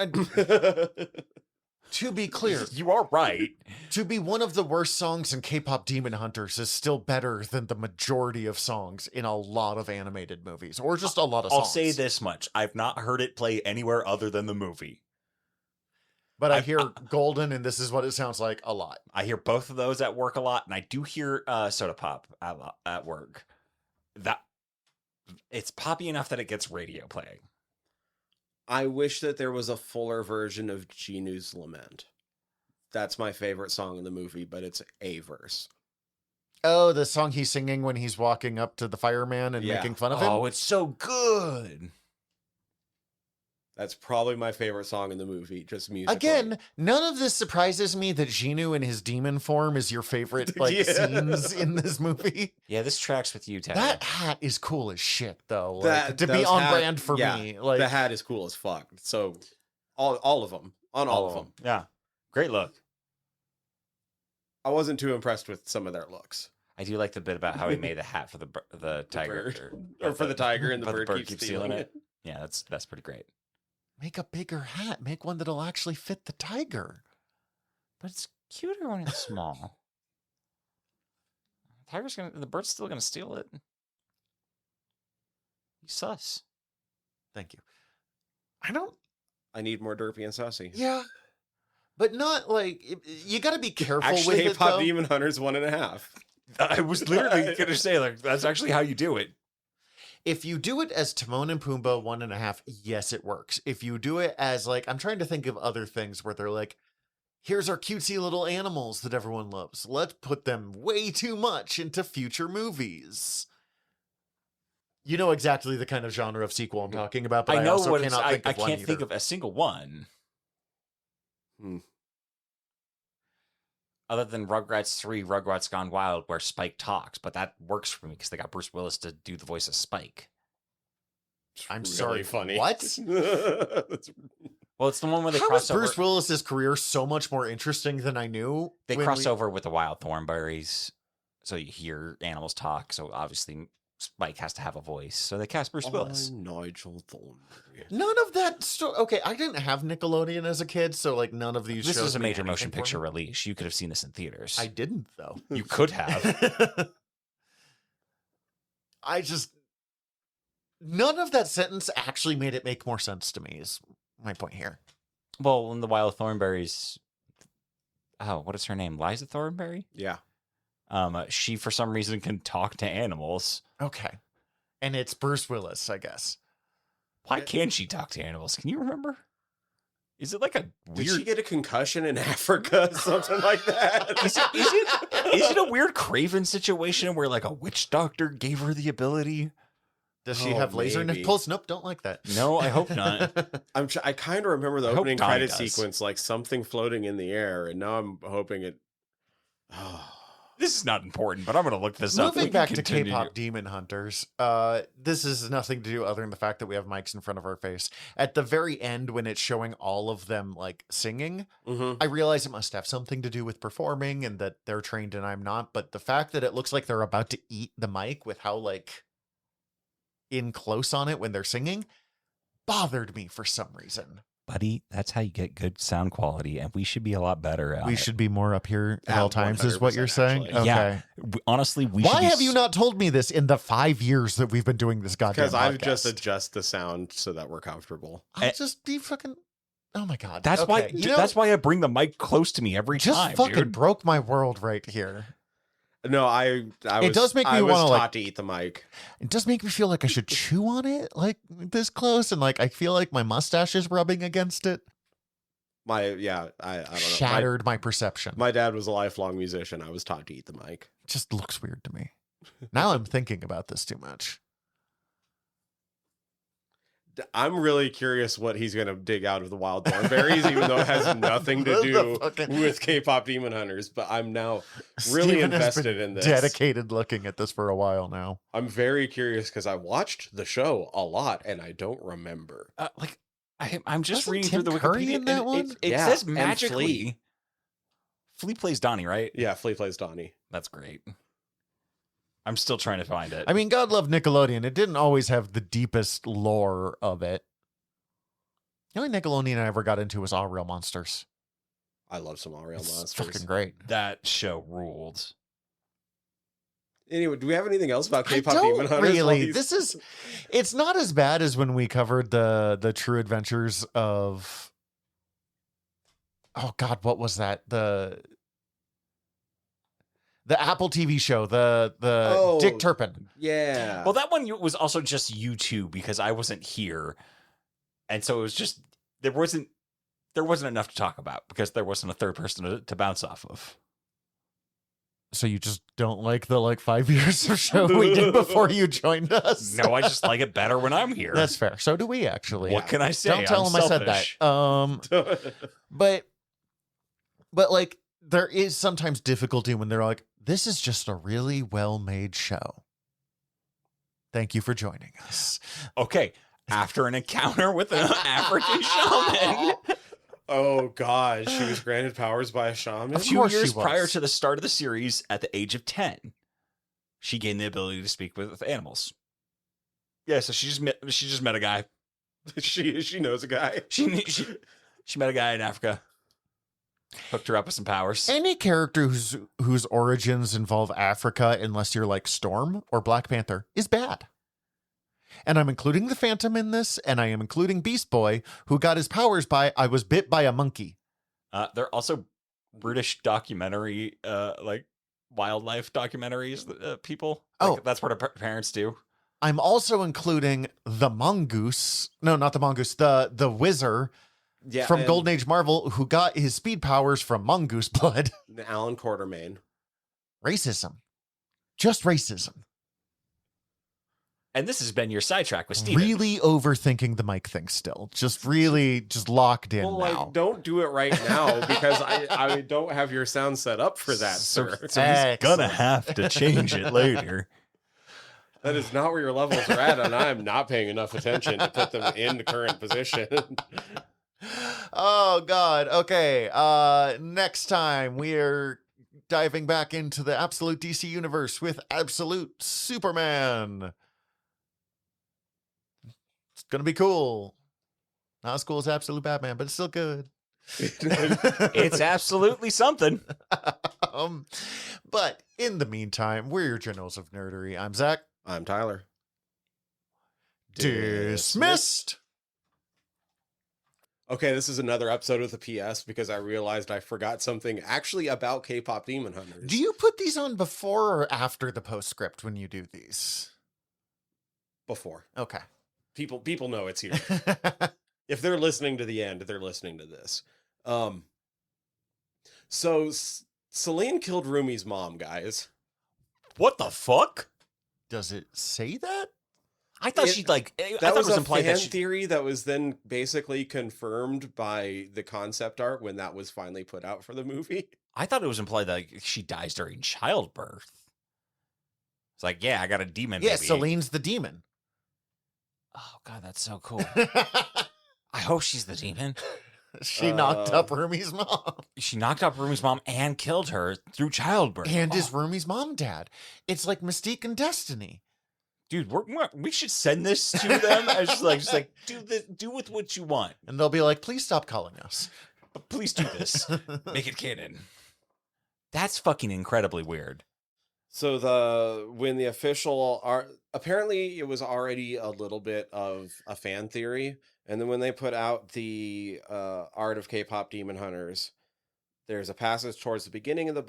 to be clear, You are right. to be one of the worst songs in K-pop Demon Hunters is still better than the majority of songs in a lot of animated movies, or just a lot of songs. I'll say this much. I've not heard it play anywhere other than the movie. But I hear Golden, and this is what it sounds like a lot. I hear both of those at work a lot, and I do hear Soda Pop at work. That it's poppy enough that it gets radio playing. I wish that there was a fuller version of Genu's Lament. That's my favorite song in the movie, but it's a verse. Oh, the song he's singing when he's walking up to the fireman and Yeah. making fun of him? Oh, it's so good. That's probably my favorite song in the movie, just musically. Again, none of this surprises me that Genu in his demon form is your favorite like Yeah. scenes in this movie. Yeah, this tracks with you, Ted. That hat is cool as shit, though. Like, That- to be those on hat- brand for yeah, me. Like, the hat is cool as fuck. So, all of them. On all of them. Yeah. Great look. I wasn't too impressed with some of their looks. I do like the bit about how he made the hat for the tiger. bird. Or for the tiger and the but bird keeps stealing it. Yeah, that's pretty great. make a bigger hat. Make one that'll actually fit the tiger. But it's cuter when it's small. The bird's still gonna steal it. He's sus. Thank you. I need more Derpy and Sussy. Yeah. But not like, you gotta be careful Actually, with it, K-pop though. Demon Hunters 1.5. I was literally gonna say, like, that's actually how you do it. If you do it as Timon and Pumbaa 1.5, yes, it works. If you do it as like, I'm trying to think of other things where they're like, here's our cutesy little animals that everyone loves. Let's put them way too much into future movies. You know exactly the kind of genre of sequel I'm talking about, but I know also what cannot think I of one can't think either. of a single one. Other than Rugrats 3, Rugrats Gone Wild, where Spike talks, but that works for me because they got Bruce Willis to do the voice of Spike. I'm Really sorry, funny. what? Well, it's the one where they How cross is over. Bruce Willis's career so much more interesting than I knew? They when cross we- over with the Wild Thornberries, so you hear animals talk. So obviously, Spike has to have a voice. So they cast Bruce Willis. I'm Nigel Thornberry. None of that Okay, I didn't have Nickelodeon as a kid, so like none of these This shows is a mean major motion anything for picture me. release. You could have seen this in theaters. I didn't though. You could have. I just none of that sentence actually made it make more sense to me is my point here. Well, when the Wild Thornberries. Oh, what is her name? Liza Thornberry? Yeah. She, for some reason, can talk to animals. Okay. And it's Bruce Willis, I guess. Why can't she talk to animals? Can you remember? Is it like a Did weird... she get a concussion in Africa? Something like that? Is it a weird Craven situation where like a witch doctor gave her the ability? Does she Oh, have laser maybe. nipples? Nope, don't like that. No, I hope not. I kind of remember the I hope opening Donnie credit does. sequence like something floating in the air, and now I'm hoping it. This is not important, but I'm going to look this up. We Moving can back to continue. K-pop Demon Hunters, this is nothing to do other than the fact that we have mics in front of our face. At the very end, when it's showing all of them like singing, I realize it must have something to do with performing and that they're trained and I'm not. But the fact that it looks like they're about to eat the mic with how like in close on it when they're singing bothered me for some reason. buddy, that's how you get good sound quality, and we should be a lot better at We it. should be more up here at Yeah, all times, is what you're 100% saying? actually. Okay. Yeah. Honestly, we should Why be have you not told me this in the 5 years that we've been doing this goddamn Because I've just podcast? adjust the sound so that we're comfortable. I'll just be fucking... Oh my God. That's Okay. why. You know, That's why I bring the mic close to me every just time. fucking dude. broke my world right here. No, I was, does make me I was wanna, taught like- to eat the mic. It does make me feel like I should chew on it, like this close, and like I feel like my mustache is rubbing against it. I don't know. Shattered my perception. My dad was a lifelong musician. I was taught to eat the mic. Just looks weird to me. Now I'm thinking about this too much. I'm really curious what he's going to dig out of the wild thornberries, even though it has nothing to The do fucking- with K-pop Demon Hunters. But I'm now really Steven has invested been in this. Dedicated looking at this for a while now. I'm very curious because I watched the show a lot and I don't remember. I'm just Wasn't reading Tim through the Curry Wikipedia. in that and one? It Yeah, says and magically. Flea plays Donnie, right? Yeah, Flea plays Donnie. That's great. I'm still trying to find it. I mean, God love Nickelodeon. It didn't always have the deepest lore of it. The only Nickelodeon I ever got into was All Real Monsters. I love some All Real It's Monsters. fucking great. that show ruled. Anyway, do we have anything else about I K-pop don't Demon Hunters? really. It's not as bad as when we covered the True Adventures of. Oh God, what was that? The Apple TV show, the Oh. Dick Turpin. Yeah. Well, that one was also just you two because I wasn't here, and so it was just there wasn't enough to talk about because there wasn't a third person to bounce off of. So you just don't like the 5 years of show we did before you joined us? No, I just like it better when I'm here. That's fair. So do we actually. What can I say? Don't tell I'm him I said selfish. that. But like there is sometimes difficulty when they're like, this is just a really well-made show. Thank you for joining us. Okay, after an encounter with an African shaman, Oh God, she was granted powers by a shaman. a Of few course years she was. prior to the start of the series, at the age of 10, she gained the ability to speak with animals. Yeah, so she just met a guy. she knows a guy. She met a guy in Africa. Hooked her up with some powers. Any character whose origins involve Africa, unless you're like Storm or Black Panther, is bad. And I'm including the Phantom in this, and I am including Beast Boy, who got his powers by I was bit by a monkey. There are also British documentary, like wildlife documentaries. People. Oh. Like, that's what our parents do. I'm also including the mongoose. No, not the mongoose. The Whizzer Yeah, from and Golden Age Marvel, who got his speed powers from mongoose blood. Alan Quartermain. Racism. Just racism. And this has been your sidetrack with Steven. Really overthinking the mic thing still. Just really just locked in Well, now. like, don't do it right now because I don't have your sound set up for that, sir. So he's gonna have to change it later. That is not where your levels are at, and I'm not paying enough attention to put them in the current position. Oh God. Okay. Next time we are diving back into the Absolute DC universe with Absolute Superman. It's gonna be cool. Not as cool as Absolute Batman, but it's still good. It's absolutely something. But in the meantime, we're your generals of nerdery. I'm Zach. I'm Tyler. Dismissed. Okay, this is another episode with a PS because I realized I forgot something actually about K-pop Demon Hunters. Do you put these on before or after the postscript when you do these? Before. Okay. People know it's here. If they're listening to the end, they're listening to this. So Celine killed Rumi's mom, guys. What the fuck? Does it say that? I thought It- she'd like. I That thought was it was a implied fan that she. theory that was then basically confirmed by the concept art when that was finally put out for the movie. I thought it was implied that like, she dies during childbirth. It's like, yeah, I got a demon. Yeah, baby. Celine's the demon. Oh god, that's so cool. I hope she's the demon. She knocked up Rumi's mom. She knocked up Rumi's mom and killed her through childbirth. And is Oh, Rumi's mom dad. It's like Mystique and Destiny. dude, we should send this to them. I was just like, do with what you want. And they'll be like, please stop calling us. But please do this. Make it canon. That's fucking incredibly weird. So when the official art, apparently it was already a little bit of a fan theory. And then when they put out the art of K-pop Demon Hunters, there's a passage towards the beginning of the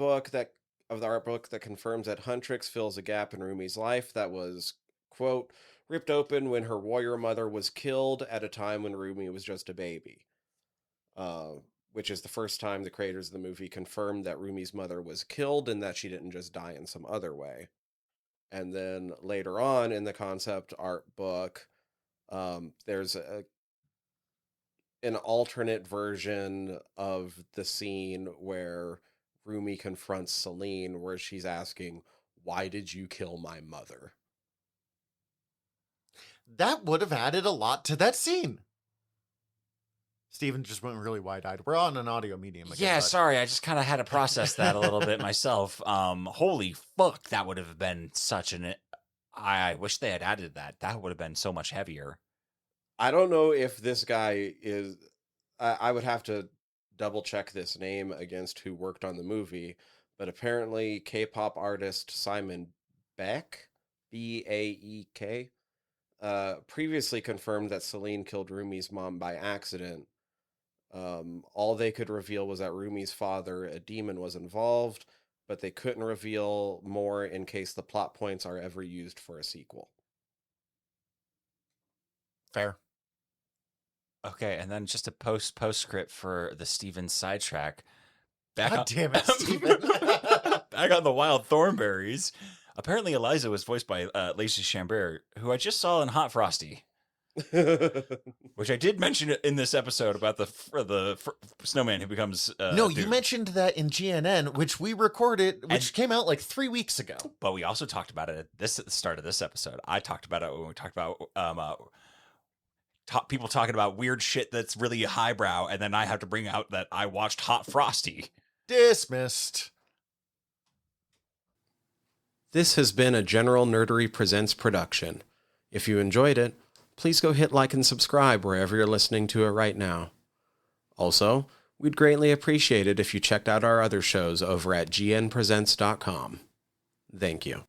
art book that confirms that Huntrix fills a gap in Rumi's life that was, quote, ripped open when her warrior mother was killed at a time when Rumi was just a baby. Which is the first time the creators of the movie confirmed that Rumi's mother was killed and that she didn't just die in some other way. And then later on in the concept art book, there's an alternate version of the scene where Rumi confronts Celine, where she's asking, "Why did you kill my mother?" That would have added a lot to that scene. Steven just went really wide-eyed. We're on an audio medium again. Yeah, bud. sorry. I just kind of had to process that a little bit myself. Holy fuck, that would have been such an... I wish they had added that. That would have been so much heavier. I don't know if this guy is... I would have to double-check this name against who worked on the movie, but apparently K-pop artist Simon Beck, B-A-E-K, previously confirmed that Celine killed Rumi's mom by accident. All they could reveal was that Rumi's father, a demon, was involved, but they couldn't reveal more in case the plot points are ever used for a sequel. Fair. Okay, and then just a postscript for the Steven sidetrack. God damn it, Steven. Back on the Wild Thornberries. Apparently Eliza was voiced by Lacey Chambert, who I just saw in Hot Frosty. Which I did mention in this episode about the snowman who becomes no, you mentioned that in GNN, which we recorded, which came out like 3 weeks ago. But we also talked about it at the start of this episode. I talked about it when we talked about people talking about weird shit that's really highbrow, and then I have to bring out that I watched Hot Frosty. Dismissed. This has been a General Nerdery Presents production. If you enjoyed it, please go hit like and subscribe wherever you're listening to it right now. Also, we'd greatly appreciate it if you checked out our other shows over at gnpresents.com. Thank you.